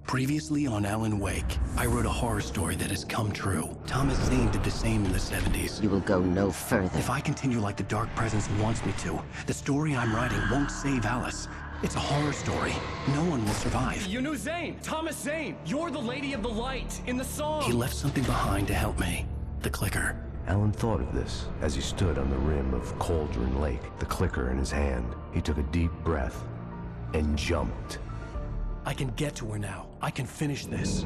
Previously on Alan Wake, I wrote a horror story that has come true. Thomas Zane did the same in the 70s. You will go no further. If I continue like the Dark Presence wants me to, the story I'm writing won't save Alice. It's a horror story. No one will survive. You knew Zane! Thomas Zane! You're the Lady of the Light in the song! He left something behind to help me. The clicker. Alan thought of this as he stood on the rim of Cauldron Lake, the clicker in his hand. He took a deep breath and jumped. I can get to her now. I can finish this.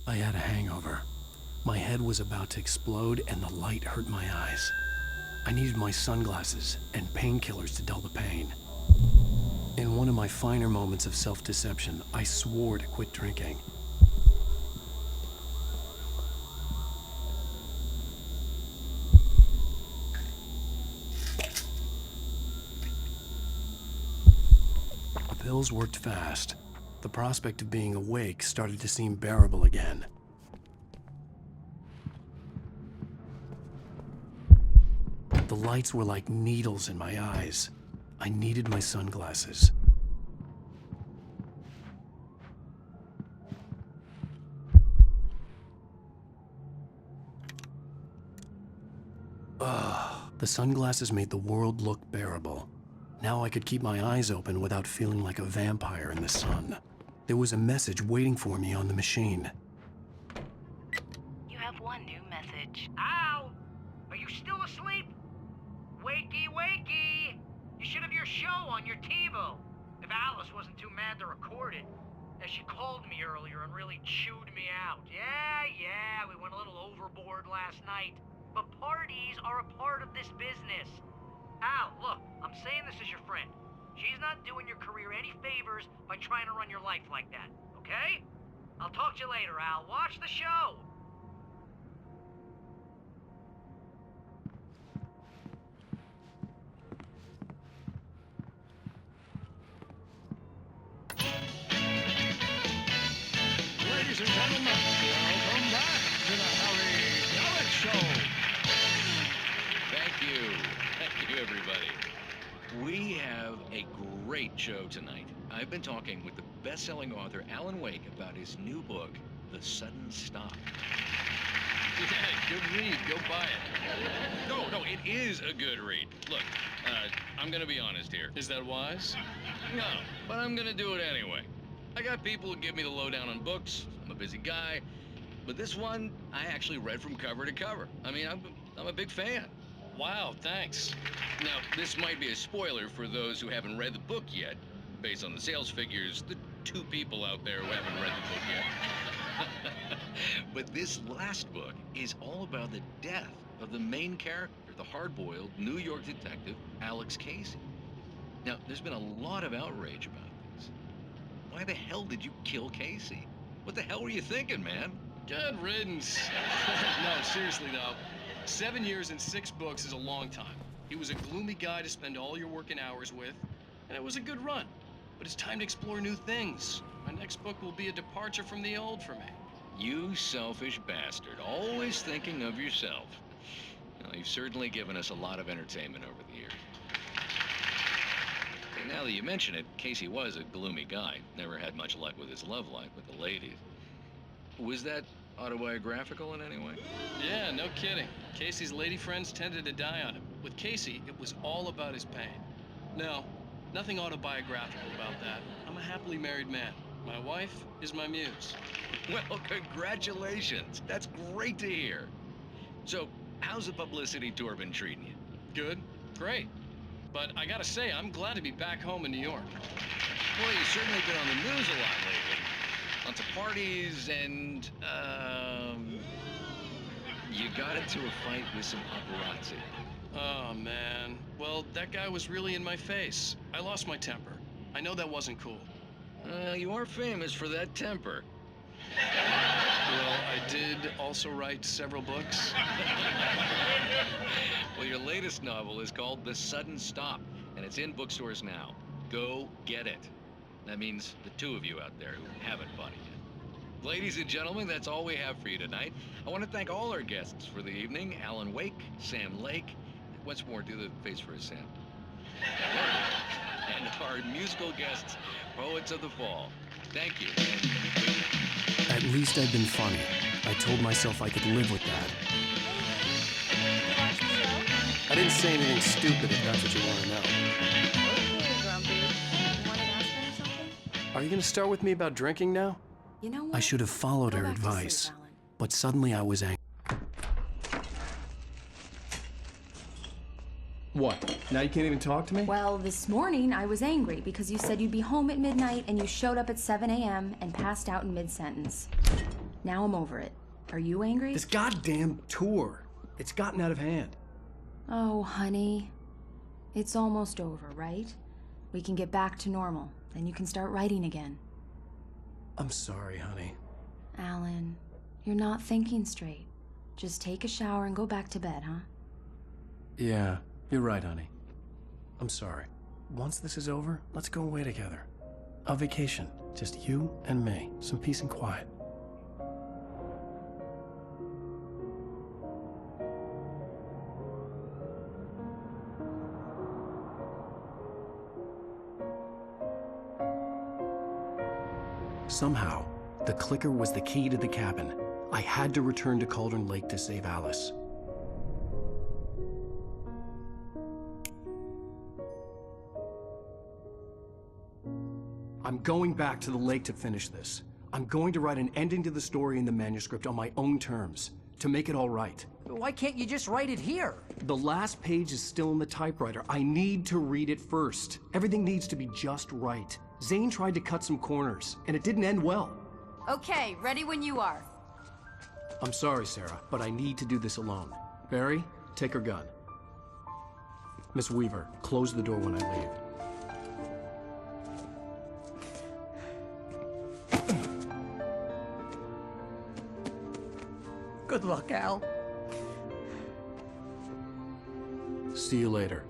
I had a hangover. My head was about to explode and the light hurt my eyes. I needed my sunglasses and painkillers to dull the pain. In one of my finer moments of self-deception, I swore to quit drinking. The pills worked fast. The prospect of being awake started to seem bearable again. The lights were like needles in my eyes. I needed my sunglasses. The sunglasses made the world look bearable. Now I could keep my eyes open without feeling like a vampire in the sun. There was a message waiting for me on the machine. You have one new message. Al! Are you still asleep? Wakey, wakey! You should have your show on your TiVo. If Alice wasn't too mad to record it. As she called me earlier and really chewed me out. Yeah, we went a little overboard last night. But parties are a part of this business. Al, look, I'm saying this as your friend. She's not doing your career any favors by trying to run your life like that, okay? I'll talk to you later, Al. Watch the show. Ladies and gentlemen, welcome back to the Harry Gallic Show. Thank you, everybody. We have a great show tonight. I've been talking with the best-selling author Alan Wake about his new book, The Sudden Stop. Yeah, good read. Go buy it. No, it is a good read. Look, I'm gonna be honest here. Is that wise? No, but I'm gonna do it anyway. I got people who give me the lowdown on books. I'm a busy guy. But this one, I actually read from cover to cover. I mean, I'm a big fan. Wow, thanks. Now, this might be a spoiler for those who haven't read the book yet. Based on the sales figures, the 2 people out there who haven't read the book yet. But this last book is all about the death of the main character, the hard-boiled New York detective, Alex Casey. Now, there's been a lot of outrage about this. Why the hell did you kill Casey? What the hell were you thinking, man? Good riddance. No, seriously though. 7 years and 6 books is a long time. He was a gloomy guy to spend all your working hours with, and it was a good run. But it's time to explore new things. My next book will be a departure from the old for me. You selfish bastard, always thinking of yourself. Well, you've certainly given us a lot of entertainment over the years. And now that you mention it, Casey was a gloomy guy. Never had much luck with his love life with the ladies. Was that autobiographical in any way? Yeah, no kidding. Casey's lady friends tended to die on him. With Casey, it was all about his pain. No, nothing autobiographical about that. I'm a happily married man. My wife is my muse. Well, congratulations. That's great to hear. So, how's the publicity tour been treating you? Good, great. But I gotta say, I'm glad to be back home in New York. Well, you've certainly been on the news a lot lately. Lots of parties and, you got into a fight with some paparazzi. Oh, man. Well, that guy was really in my face. I lost my temper. I know that wasn't cool. You are famous for that temper. Well, I did also write several books. latest novel is called The Sudden Stop, and it's in bookstores now. Go get it. That means the two of you out there who haven't bought it yet. Ladies and gentlemen, that's all we have for you tonight. I want to thank all our guests for the evening. Alan Wake, Sam Lake. Once more, do the face for us, Sam. And our musical guests, Poets of the Fall. Thank you. And At least I'd been funny. I told myself I could live with that. I didn't say anything stupid if that's what you want to know. Okay, Grumpy. You wanted to ask her something? Are you going to start with me about drinking now? You know what? I should have followed Go her back to sleep, advice, Alan. but suddenly I was angry. What? Now you can't even talk to me? Well, this morning I was angry because you said you'd be home at midnight and you showed up at 7 a.m. and passed out in mid-sentence. Now I'm over it. Are you angry? This goddamn tour. It's gotten out of hand. Oh, honey. It's almost over, right? We can get back to normal. Then you can start writing again. I'm sorry, honey. Alan, you're not thinking straight. Just take a shower and go back to bed, huh? Yeah, you're right, honey. I'm sorry. Once this is over, let's go away together. A vacation. Just you and me. Some peace and quiet. Somehow, the clicker was the key to the cabin. I had to return to Cauldron Lake to save Alice. I'm going back to the lake to finish this. I'm going to write an ending to the story in the manuscript on my own terms, to make it all right. Why can't you just write it here? The last page is still in the typewriter. I need to read it first. Everything needs to be just right. Zane tried to cut some corners, and it didn't end well. Okay, ready when you are. I'm sorry, Sarah, but I need to do this alone. Barry, take her gun. Miss Weaver, close the door when I leave. Good luck, Al. See you later.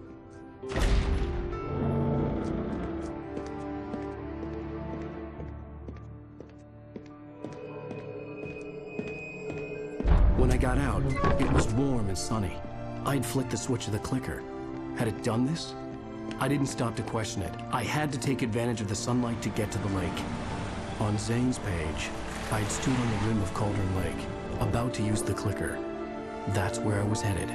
When I got out, it was warm and sunny. I'd flicked the switch of the clicker. Had it done this? I didn't stop to question it. I had to take advantage of the sunlight to get to the lake. On Zane's page, I'd stood on the rim of Cauldron Lake, about to use the clicker. That's where I was headed.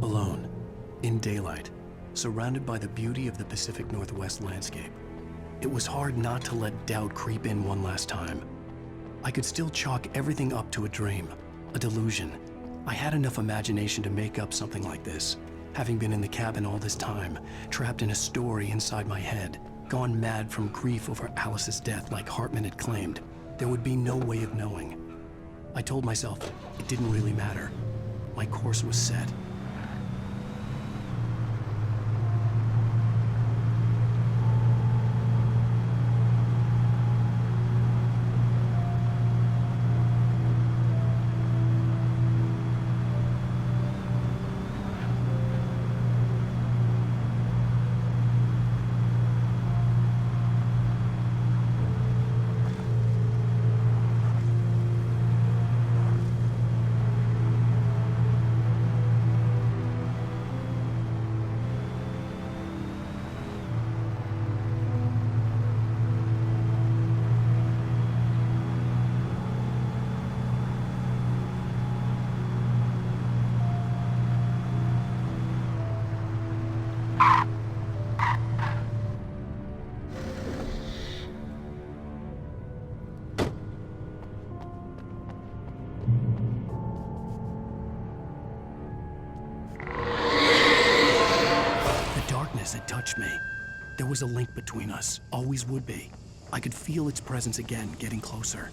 Alone, in daylight, surrounded by the beauty of the Pacific Northwest landscape. It was hard not to let doubt creep in one last time. I could still chalk everything up to a dream, a delusion. I had enough imagination to make up something like this, having been in the cabin all this time, trapped in a story inside my head, gone mad from grief over Alice's death like Hartman had claimed. There would be no way of knowing. I told myself it didn't really matter. My course was set. Had touched me. There was a link between us, always would be. I could feel its presence again, getting closer.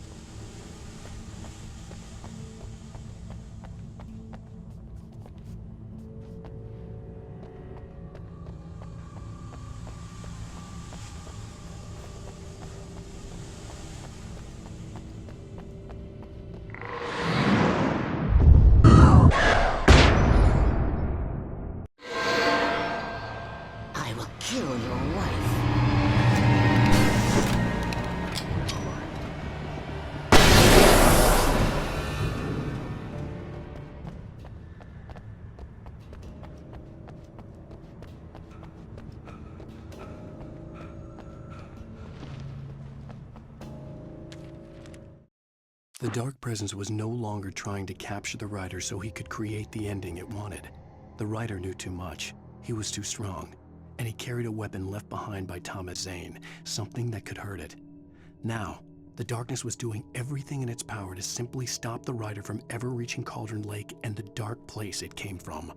The Dark Presence was no longer trying to capture the writer so he could create the ending it wanted. The writer knew too much. He was too strong. And he carried a weapon left behind by Thomas Zane, something that could hurt it. Now, the darkness was doing everything in its power to simply stop the writer from ever reaching Cauldron Lake and the dark place it came from.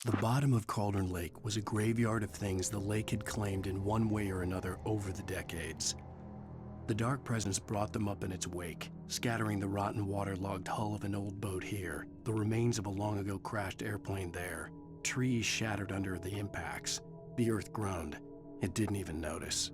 The bottom of Cauldron Lake was a graveyard of things the lake had claimed in one way or another over the decades. The dark presence brought them up in its wake, scattering the rotten waterlogged hull of an old boat here, the remains of a long-ago crashed airplane there, trees shattered under the impacts. The earth groaned. It didn't even notice.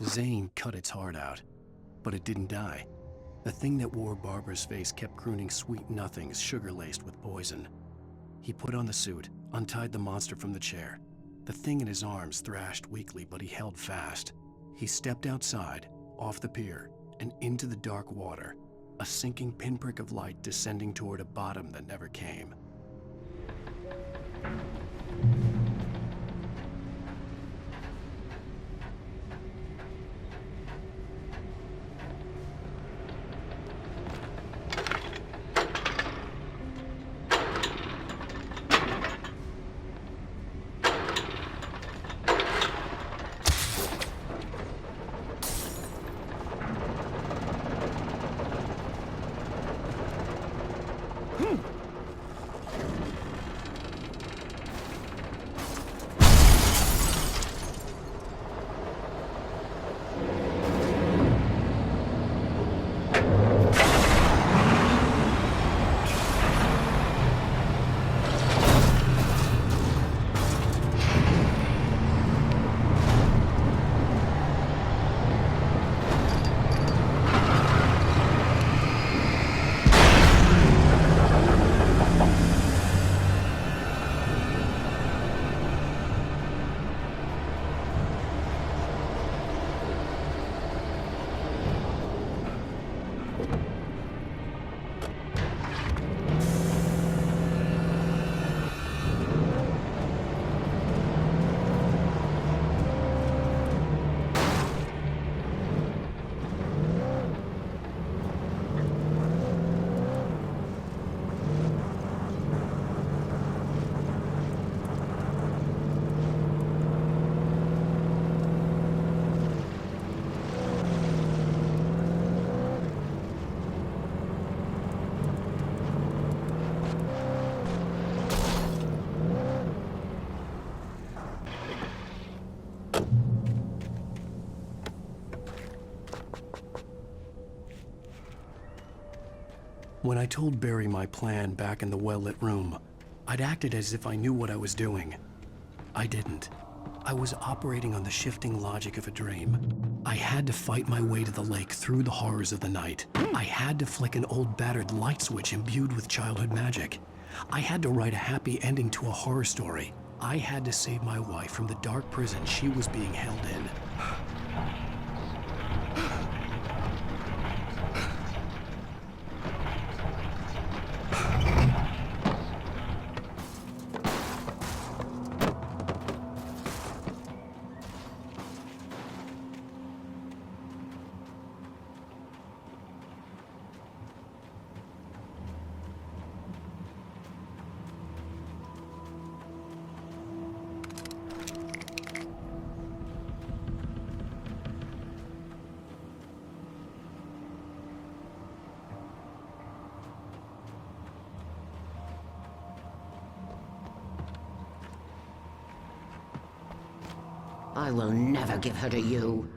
Zane cut its heart out, but it didn't die. The thing that wore Barbara's face kept crooning sweet nothings sugar-laced with poison. He put on the suit, untied the monster from the chair. The thing in his arms thrashed weakly, but he held fast. He stepped outside, off the pier, and into the dark water, a sinking pinprick of light descending toward a bottom that never came. When I told Barry my plan back in the well-lit room, I'd acted as if I knew what I was doing. I didn't. I was operating on the shifting logic of a dream. I had to fight my way to the lake through the horrors of the night. I had to flick an old battered light switch imbued with childhood magic. I had to write a happy ending to a horror story. I had to save my wife from the dark prison she was being held in. I will never give her to you.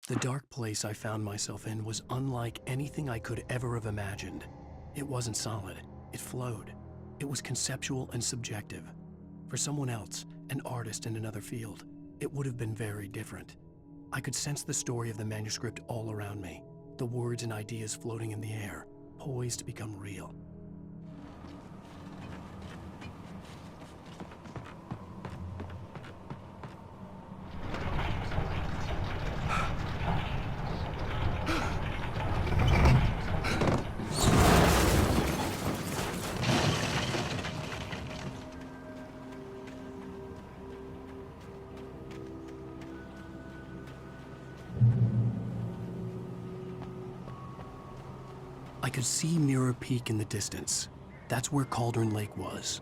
The dark place I found myself in was unlike anything I could ever have imagined. It wasn't solid. It flowed. It was conceptual and subjective. For someone else, an artist in another field, it would have been very different. I could sense the story of the manuscript all around me, the words and ideas floating in the air, poised to become real. I could see Mirror Peak in the distance. That's where Cauldron Lake was.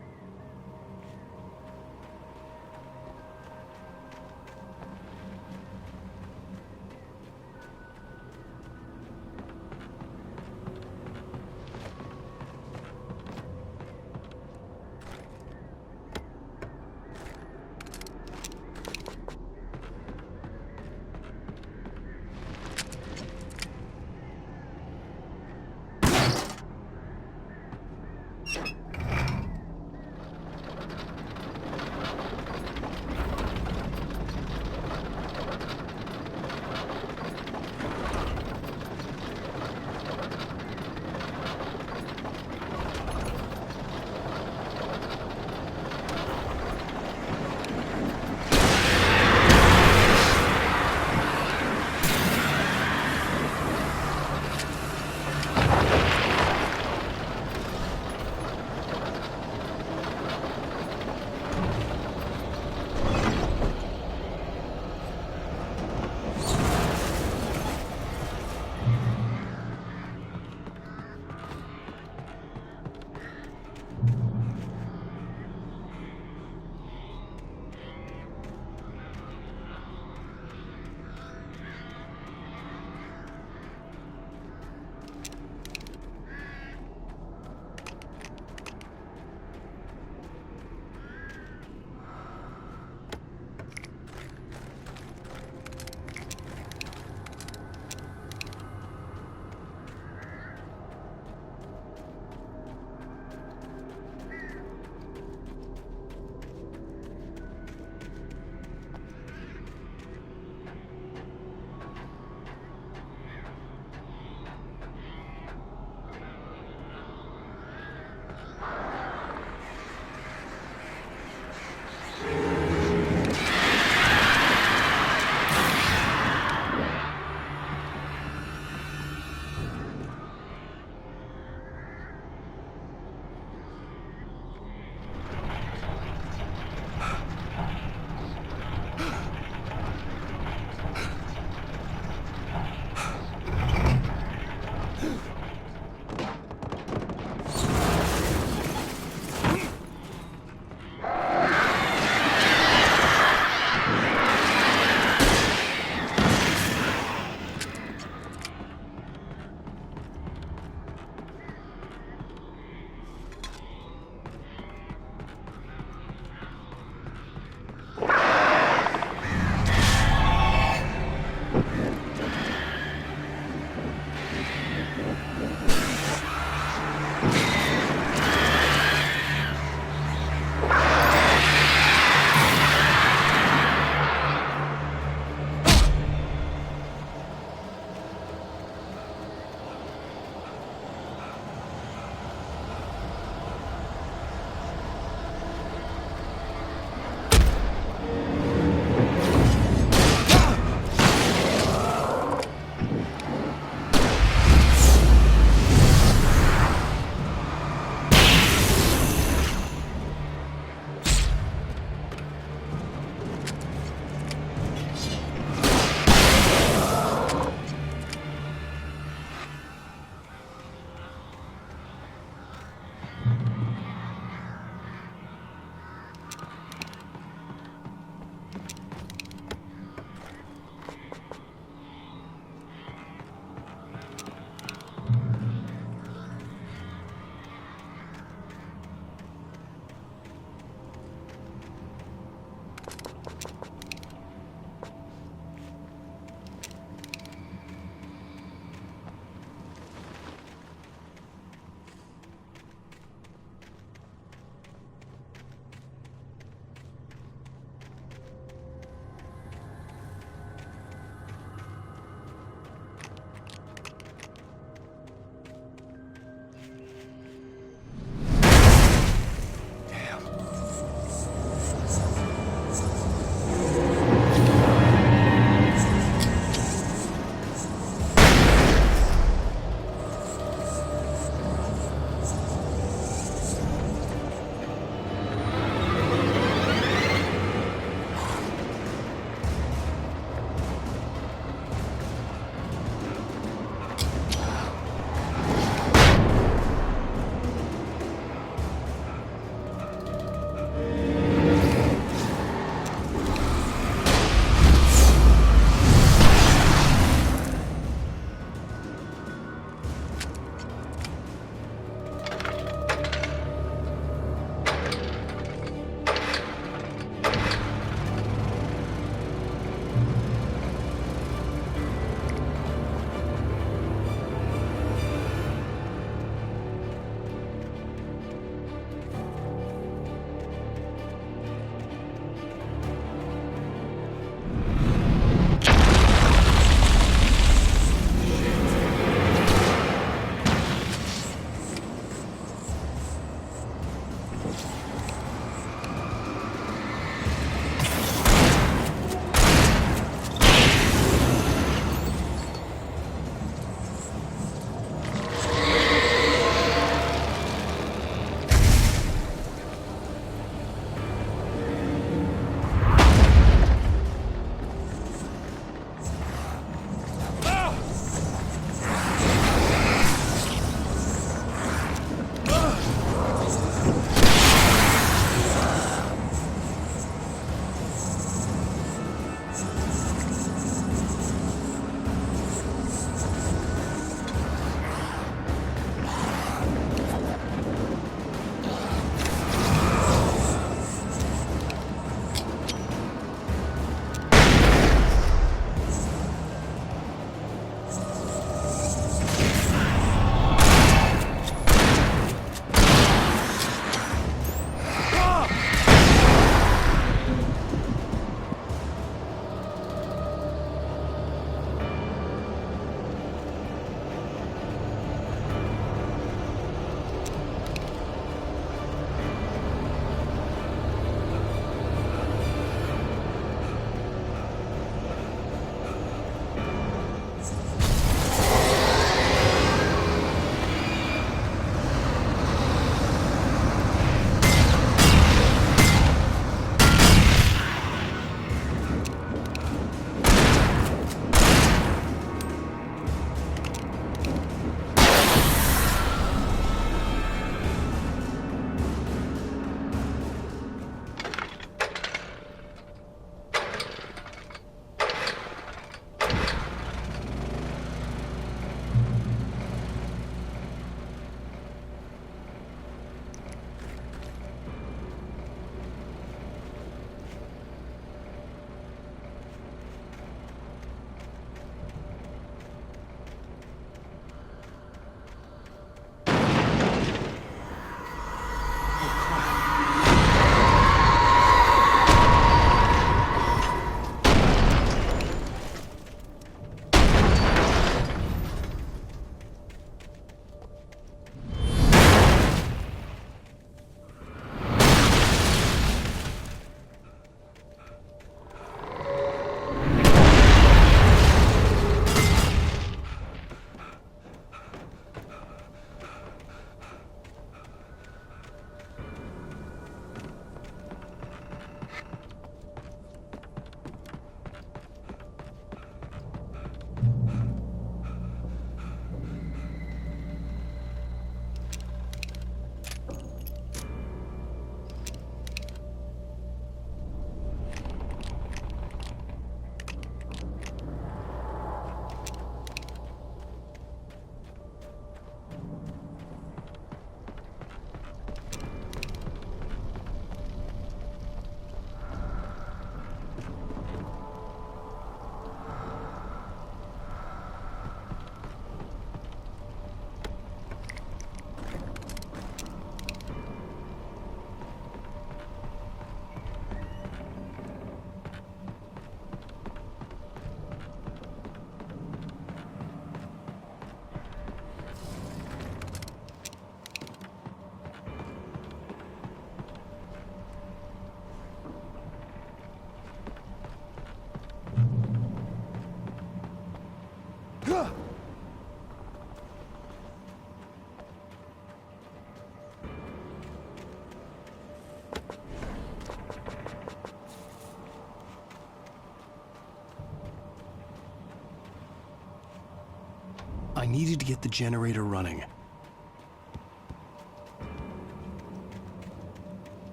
I needed to get the generator running.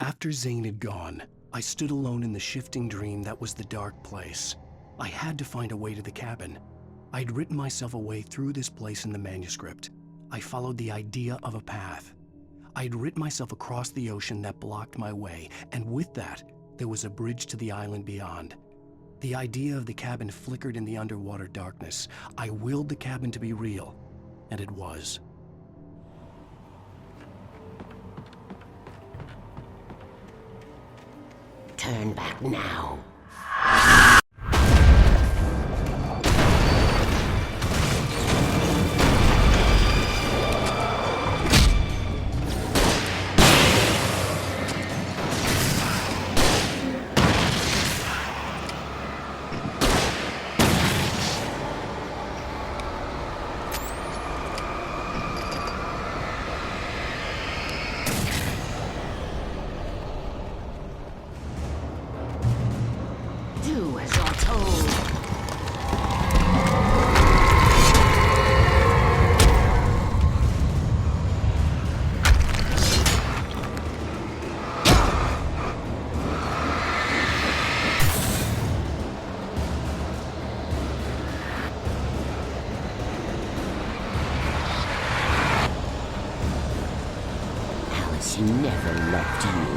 After Zane had gone, I stood alone in the shifting dream that was the dark place. I had to find a way to the cabin. I'd written myself a way through this place in the manuscript. I followed the idea of a path. I'd written myself across the ocean that blocked my way, and with that, there was a bridge to the island beyond. The idea of the cabin flickered in the underwater darkness. I willed the cabin to be real, and it was. Turn back now. Do as you're told. Alice never loved you.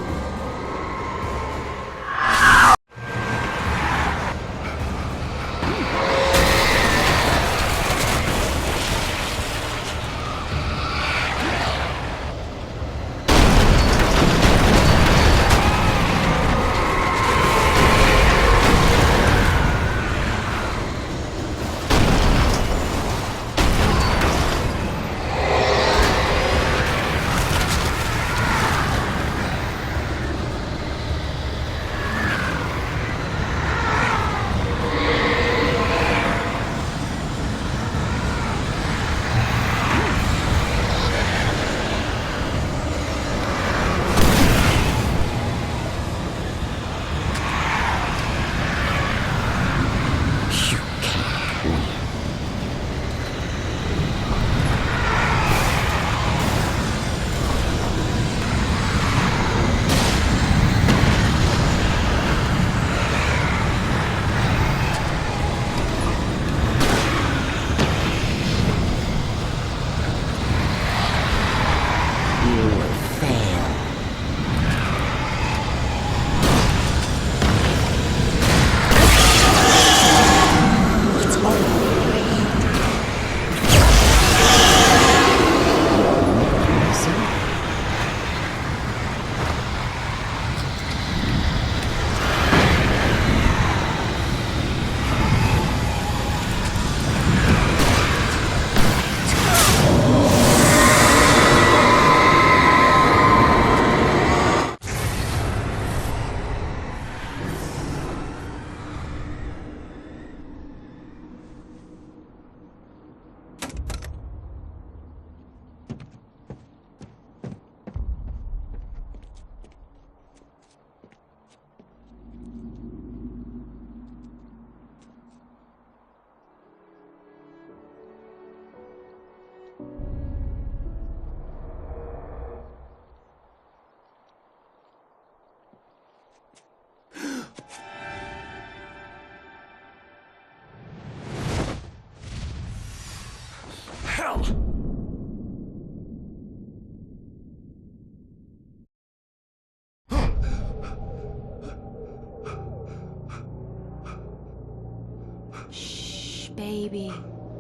Baby,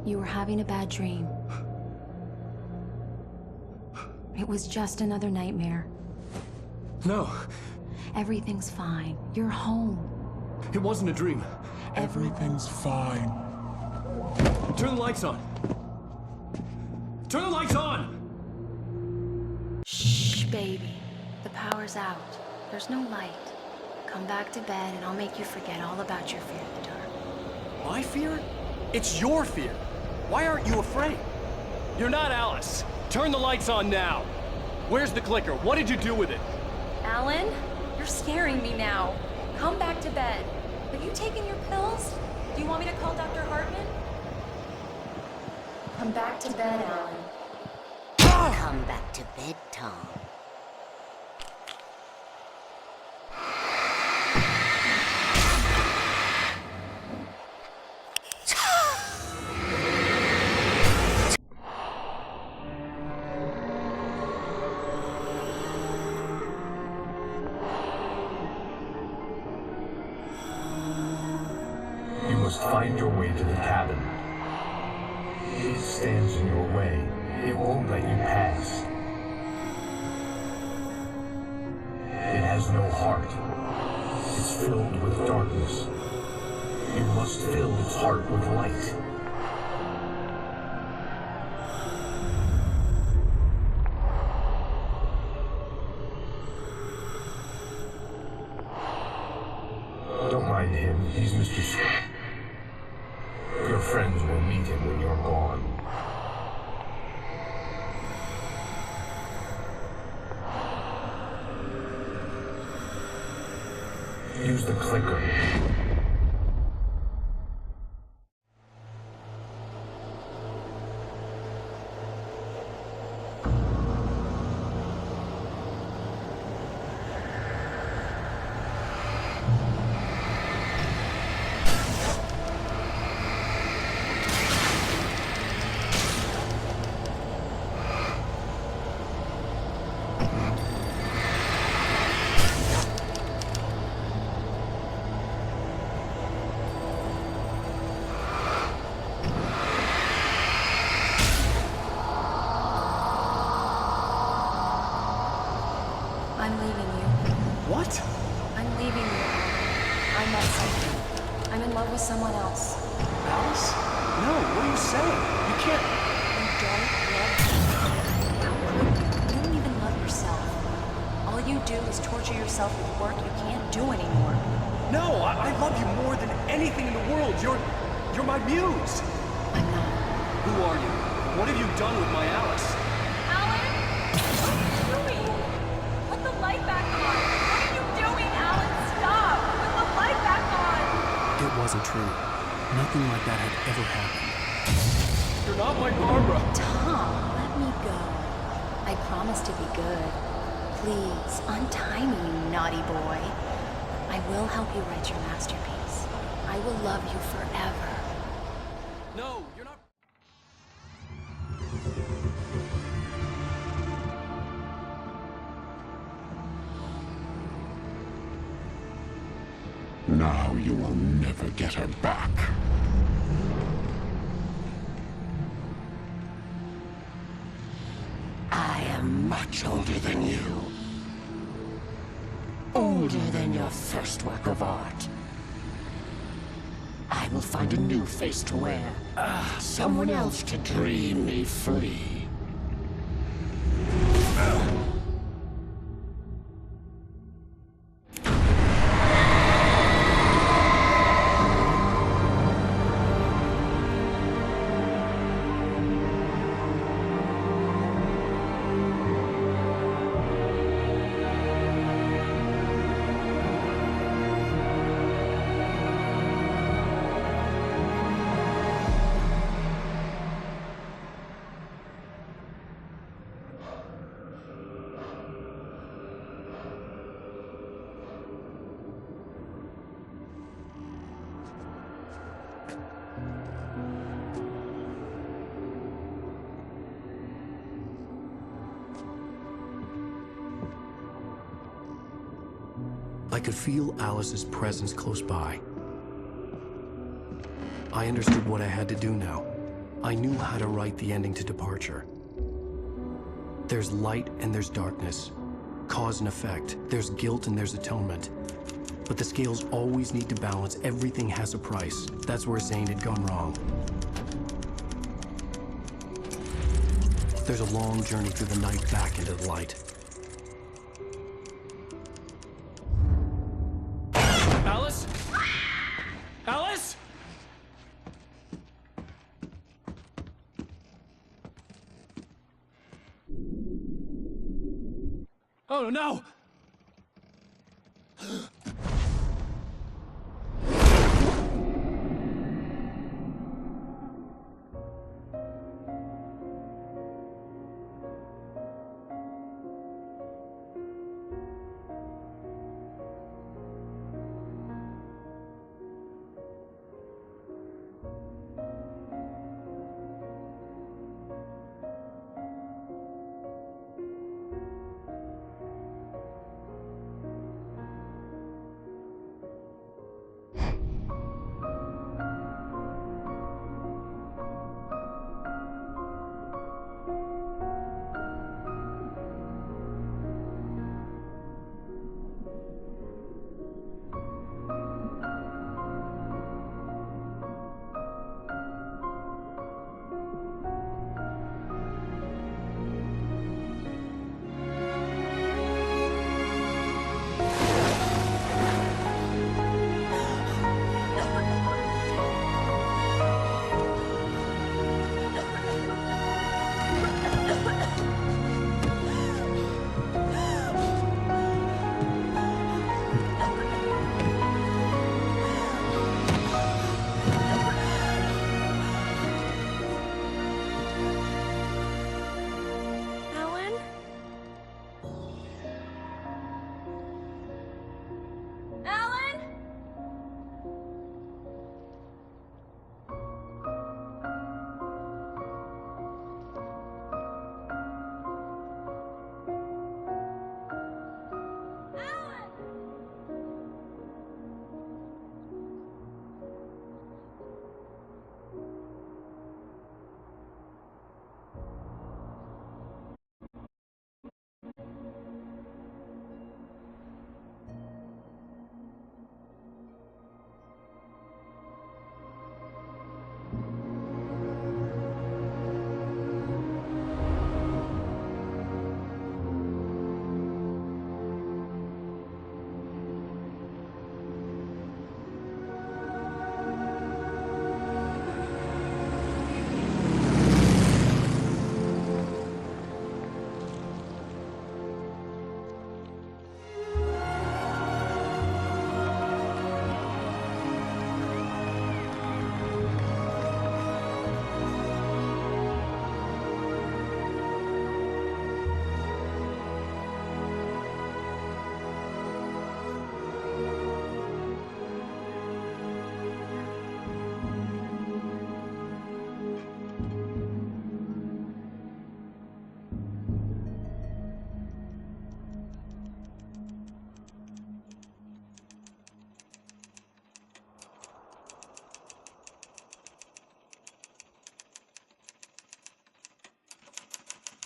you were having a bad dream. It was just another nightmare. No, Everything's fine. You're home. it wasn't a dream. Everything's fine. Turn the lights on. Turn the lights on! Shh, baby. The power's out. There's no light. Come back to bed and I'll make you forget all about your fear of the dark. My fear? It's your fear. Why aren't you afraid? You're not Alice. Turn the lights on now. Where's the clicker? What did you do with it? Alan, you're scaring me now. Come back to bed. Have you taken your pills? Do you want me to call Dr. Hartman? Come back to bed, Alan. Come back to bed, Tom. You must find your way to the cabin. It stands in your way. It won't let you pass. It has no heart. It's filled with darkness. You must fill its heart with light. Don't mind him. He's Mr. Your friends will meet him when you're gone. Use the clicker. I'm leaving you. What? I'm leaving you. I met someone. I'm in love with someone else. Alice? No, what are you saying? You can't... You don't love me. How could you? You don't even love yourself. All you do is torture yourself with work you can't do anymore. No, I love you more than anything in the world. You're my muse. I'm not. Who are you? What have you done with my Alice? Alan? What are you doing? Put the light back on. What are you doing, Alan? Stop. Put the light back on. It wasn't true. Nothing like that had ever happened. You're not my Barbara. Tom, let me go. I promise to be good. Please, untie me, you naughty boy. I will help you write your masterpiece. I will love you forever. No, you're not... Now you will never get her back. I am much older than you. Older than your first work of art. I will find a new face to wear. Someone else to dream me free. I could feel Alice's presence close by. I understood what I had to do now. I knew how to write the ending to Departure. There's light and there's darkness. Cause and effect. There's guilt and there's atonement. But the scales always need to balance. Everything has a price. That's where Zane had gone wrong. There's a long journey through the night back into the light. Alice? Alice? Oh no!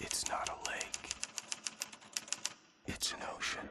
It's not a lake. It's an ocean.